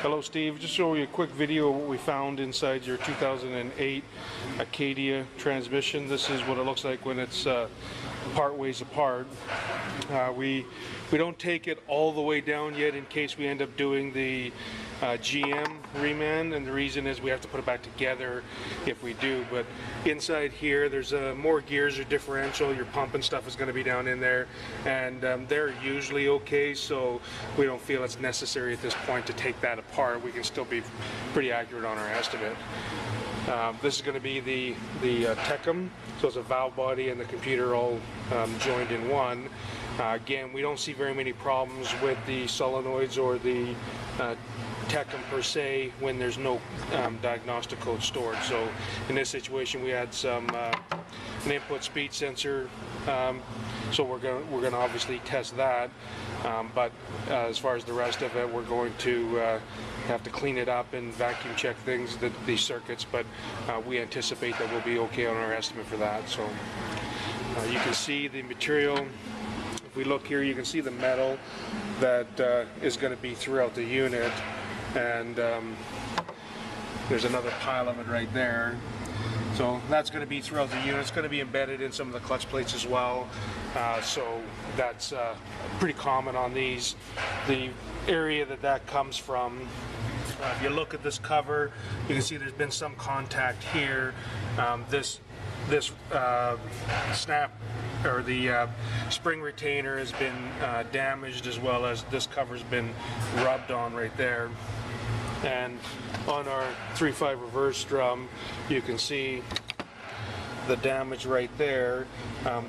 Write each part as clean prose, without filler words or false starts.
Hello Steve, just show you a quick video of what we found inside your 2008 Acadia transmission. This is what it looks like when it's part ways apart. We don't take it all the way down yet in case we end up doing the GM reman, and the reason is we have to put it back together if we do. But inside here there's more gears or differential, your pump and stuff is going to be down in there, and they're usually okay, so we don't feel it's necessary at this point to take that apart. We can still be pretty accurate on our estimate. This is going to be the Tecum, so it's a valve body and the computer all joined in one. Again, we don't see very many problems with the solenoids or the Tecum per se when there's no diagnostic code stored. So in this situation we had some an input speed sensor, so we're going to obviously test that, but as far as the rest of it, we're going to have to clean it up and vacuum check these circuits, but we anticipate that we'll be okay on our estimate for that. So you can see the material. If we look here, you can see the metal that is going to be throughout the unit, and there's another pile of it right there. So that's going to be throughout the unit. It's going to be embedded in some of the clutch plates as well. So that's pretty common on these. The area that comes from, if you look at this cover, you can see there's been some contact here. This snap or the spring retainer has been damaged, as well as this cover's been rubbed on right there. And on our 3.5 reverse drum, you can see the damage right there.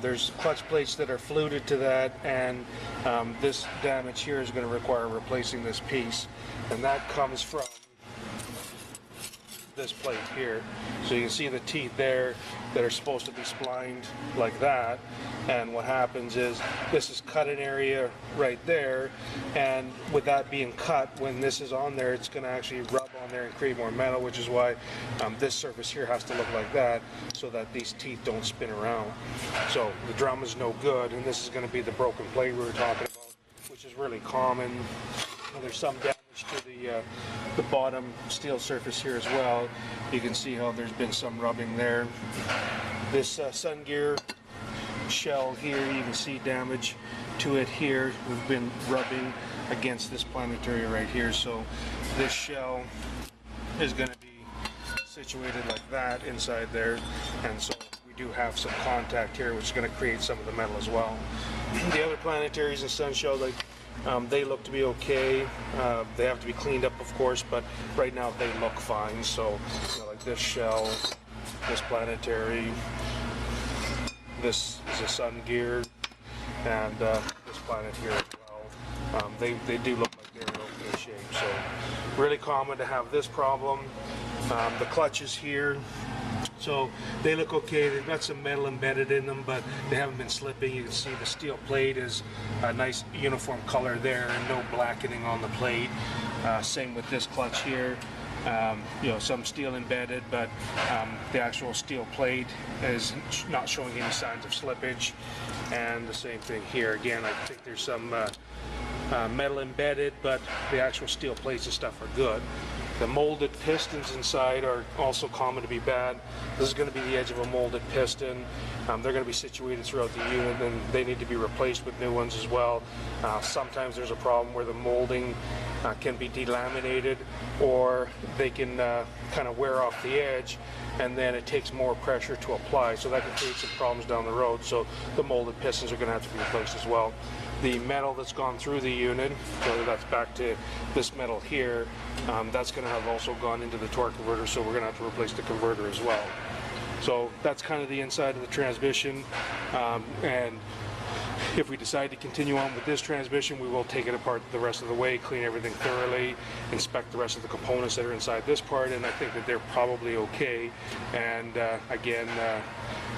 There's clutch plates that are fluted to that, and this damage here is going to require replacing this piece, and that comes from this plate here. So you can see the teeth there that are supposed to be splined like that, and what happens is this is cut an area right there, and with that being cut, when this is on there, it's going to actually rub on there and create more metal, which is why this surface here has to look like that, so that these teeth don't spin around. So the drum is no good, and this is going to be the broken plate we were talking about, which is really common. And there's some damage to the bottom steel surface here as well. You can see how there's been some rubbing there. This sun gear shell here, you can see damage to it here. We've been rubbing against this planetary right here, so this shell is going to be situated like that inside there, and so we do have some contact here, which is going to create some of the metal as well. The other planetaries and sun shell, they look to be okay. They have to be cleaned up, of course, but right now they look fine. So, like this shell, this planetary, this is a sun gear, and this planet here as well. They do look like they're in okay shape. So, really common to have this problem. The clutches here, so they look okay. They've got some metal embedded in them, but they haven't been slipping. You can see the steel plate is a nice uniform color there, and no blackening on the plate. Same with this clutch here. Some steel embedded, but the actual steel plate is not showing any signs of slippage. And the same thing here. Again, I think there's some metal embedded, but the actual steel plates and stuff are good. The molded pistons inside are also common to be bad. This is going to be the edge of a molded piston. They're going to be situated throughout the unit, and they need to be replaced with new ones as well. Sometimes there's a problem where the molding can be delaminated, or they can kind of wear off the edge, and then it takes more pressure to apply, so that can create some problems down the road. So the molded pistons are going to have to be replaced as well. The metal that's gone through the unit, so that's back to this metal here, that's going to have also gone into the torque converter, so we're going to have to replace the converter as well. So that's kind of the inside of the transmission, and if we decide to continue on with this transmission, we will take it apart the rest of the way, clean everything thoroughly, inspect the rest of the components that are inside this part, and I think that they're probably okay. And again,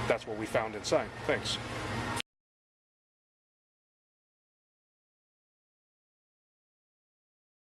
that's what we found inside. Thanks.